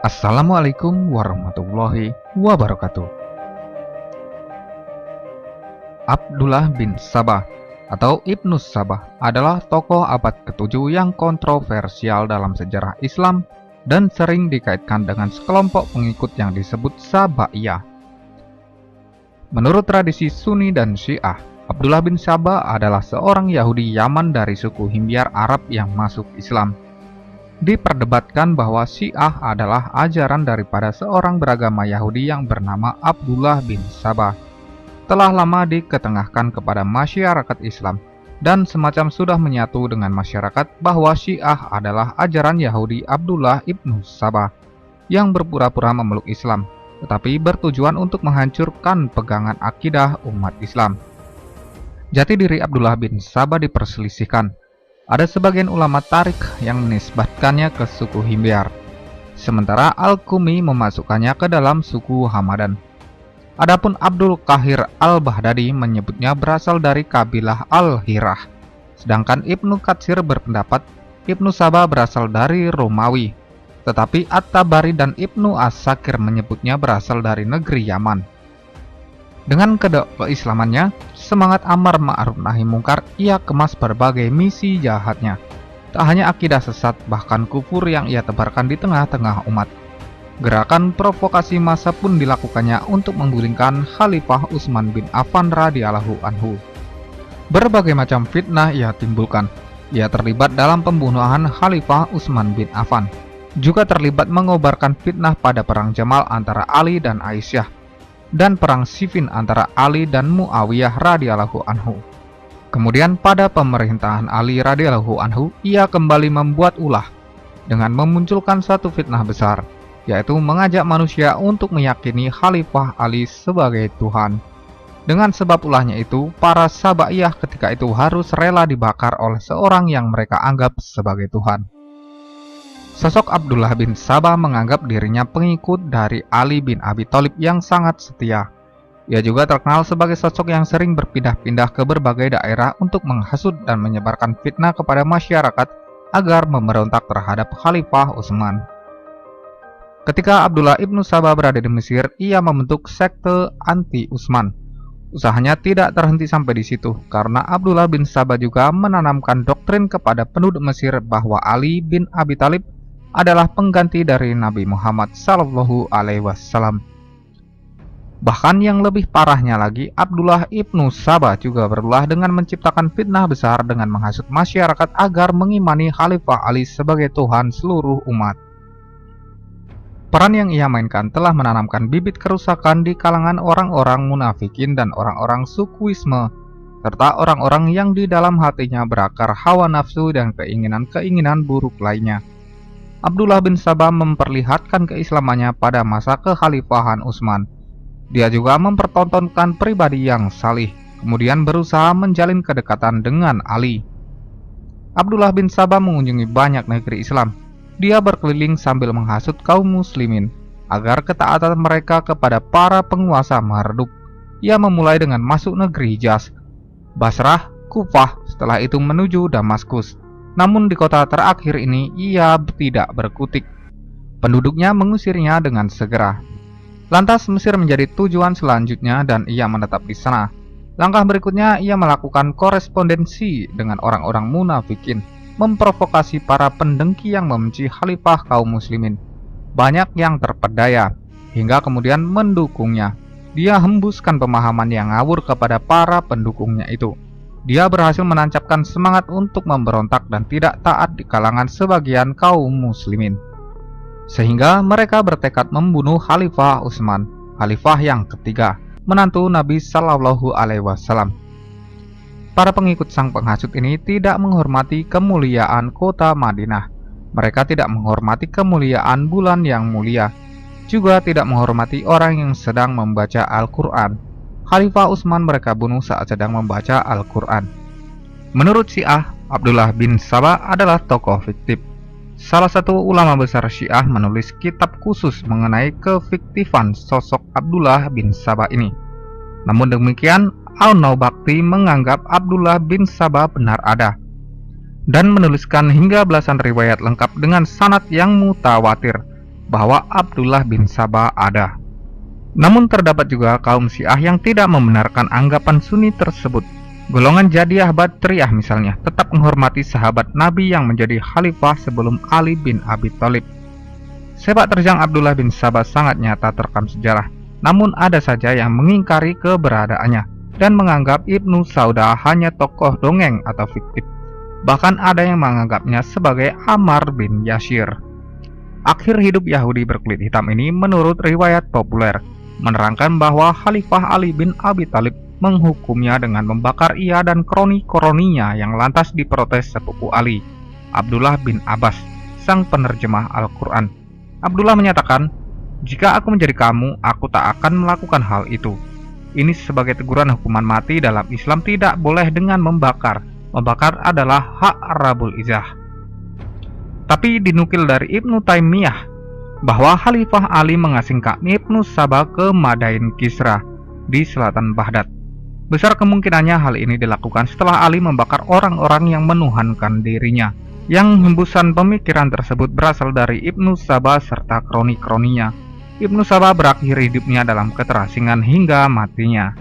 Assalamualaikum warahmatullahi wabarakatuh. Abdullah bin Sabah atau Ibnu Sabah adalah tokoh abad ke-7 yang kontroversial dalam sejarah Islam dan sering dikaitkan dengan sekelompok pengikut yang disebut Sabaiyah. Menurut tradisi Sunni dan Syiah, Abdullah bin Sabah adalah seorang Yahudi Yaman dari suku Himyar Arab yang masuk Islam. Diperdebatkan bahwa Syiah adalah ajaran daripada seorang beragama Yahudi yang bernama Abdullah bin Sabah. Telah lama diketengahkan kepada masyarakat Islam dan semacam sudah menyatu dengan masyarakat bahwa Syiah adalah ajaran Yahudi Abdullah ibnu Sabah yang berpura-pura memeluk Islam, tetapi bertujuan untuk menghancurkan pegangan akidah umat Islam. Jati diri Abdullah bin Sabah diperselisihkan. Ada sebagian ulama tarik yang menisbatkannya ke suku Himyar, sementara Al-Qumi memasukkannya ke dalam suku Hamadan. Adapun Abdul Qahir Al-Baghdadi menyebutnya berasal dari kabilah Al-Hirah, sedangkan Ibnu Katsir berpendapat Ibnu Sabah berasal dari Romawi, tetapi At-Tabari dan Ibnu As-Sakir menyebutnya berasal dari negeri Yaman. Dengan keislamannya, semangat amar ma'ruf nahi mungkar ia kemas berbagai misi jahatnya. Tak hanya akidah sesat, bahkan kufur yang ia tebarkan di tengah-tengah umat. Gerakan provokasi massa pun dilakukannya untuk menggulingkan Khalifah Utsman bin Affan radhiyallahu anhu. Berbagai macam fitnah ia timbulkan. Ia terlibat dalam pembunuhan Khalifah Utsman bin Affan. Juga terlibat mengobarkan fitnah pada perang Jamal antara Ali dan Aisyah, dan perang Siffin antara Ali dan Muawiyah radhiyallahu anhu. Kemudian pada pemerintahan Ali radhiyallahu anhu, ia kembali membuat ulah dengan memunculkan satu fitnah besar, yaitu mengajak manusia untuk meyakini Khalifah Ali sebagai Tuhan. Dengan sebab ulahnya itu, para Sabaiyah ketika itu harus rela dibakar oleh seorang yang mereka anggap sebagai Tuhan. Sosok Abdullah bin Sabah menganggap dirinya pengikut dari Ali bin Abi Thalib yang sangat setia. Ia juga terkenal sebagai sosok yang sering berpindah-pindah ke berbagai daerah untuk menghasut dan menyebarkan fitnah kepada masyarakat agar memberontak terhadap Khalifah Utsman. Ketika Abdullah ibnu Sabah berada di Mesir, ia membentuk sekte anti-Utsman. Usahanya tidak terhenti sampai di situ, karena Abdullah bin Sabah juga menanamkan doktrin kepada penduduk Mesir bahwa Ali bin Abi Thalib adalah pengganti dari Nabi Muhammad Sallallahu Alaihi Wasallam. Bahkan yang lebih parahnya lagi, Abdullah ibnu Sabah juga berulah dengan menciptakan fitnah besar dengan menghasut masyarakat agar mengimani Khalifah Ali sebagai Tuhan seluruh umat. Peran yang ia mainkan telah menanamkan bibit kerusakan di kalangan orang-orang munafikin dan orang-orang sukuisme, serta orang-orang yang di dalam hatinya berakar hawa nafsu dan keinginan-keinginan buruk lainnya. Abdullah bin Sabah memperlihatkan keislamannya pada masa kekhalifahan Utsman. Dia juga mempertontonkan pribadi yang salih, kemudian berusaha menjalin kedekatan dengan Ali. Abdullah bin Sabah mengunjungi banyak negeri Islam. Dia berkeliling sambil menghasut kaum muslimin agar ketaatan mereka kepada para penguasa meredup. Ia memulai dengan masuk negeri Hijaz, Basrah, Kufah, setelah itu menuju Damaskus. Namun di kota terakhir ini ia tidak berkutik. Penduduknya mengusirnya dengan segera. Lantas Mesir menjadi tujuan selanjutnya dan ia menetap di sana. Langkah berikutnya ia melakukan korespondensi dengan orang-orang munafikin, memprovokasi para pendengki yang membenci khalifah kaum muslimin. Banyak yang terpedaya hingga kemudian mendukungnya. Dia hembuskan pemahaman yang ngawur kepada para pendukungnya itu. Dia berhasil menancapkan semangat untuk memberontak dan tidak taat di kalangan sebagian kaum muslimin, sehingga mereka bertekad membunuh Khalifah Utsman, khalifah yang ketiga, menantu Nabi Sallallahu Alaihi Wasallam. Para pengikut sang penghasut ini tidak menghormati kemuliaan kota Madinah. Mereka tidak menghormati kemuliaan bulan yang mulia, juga tidak menghormati orang yang sedang membaca Al-Quran. Khalifah Utsman mereka bunuh saat sedang membaca Al-Quran. Menurut Syiah, Abdullah bin Sabah adalah tokoh fiktif. Salah satu ulama besar Syiah menulis kitab khusus mengenai kefiktifan sosok Abdullah bin Sabah ini. Namun demikian, Al-Naubakti menganggap Abdullah bin Sabah benar ada. dan menuliskan hingga belasan riwayat lengkap dengan sanad yang mutawatir bahwa Abdullah bin Sabah ada. Namun terdapat juga kaum Syiah yang tidak membenarkan anggapan Sunni tersebut. Golongan Jadiyah Batriyah misalnya tetap menghormati sahabat Nabi yang menjadi khalifah sebelum Ali bin Abi Thalib. Sepak terjang Abdullah bin Sabah sangat nyata terekam sejarah, namun ada saja yang mengingkari keberadaannya dan menganggap Ibnu Saudah hanya tokoh dongeng atau fiktif. Bahkan ada yang menganggapnya sebagai Ammar bin Yasir. Akhir hidup Yahudi berkulit hitam ini menurut riwayat populer menerangkan bahwa Khalifah Ali bin Abi Thalib menghukumnya dengan membakar ia dan kroni-kroninya yang lantas diprotes sepupu Ali, Abdullah bin Abbas, sang penerjemah Al-Quran. Abdullah menyatakan, "Jika aku menjadi kamu, aku tak akan melakukan hal itu." Ini sebagai teguran hukuman mati dalam Islam tidak boleh dengan membakar. Membakar adalah hak Rabbul Izzah. Tapi dinukil dari Ibnu Taimiyah bahwa Khalifah Ali mengasingkan Ibnu Sabah ke Madain Kisra di selatan Baghdad. Besar kemungkinannya hal ini dilakukan setelah Ali membakar orang-orang yang menuhankan dirinya. Yang hembusan pemikiran tersebut berasal dari Ibnu Sabah serta kroni-kroninya. Ibnu Sabah berakhir hidupnya dalam keterasingan hingga matinya.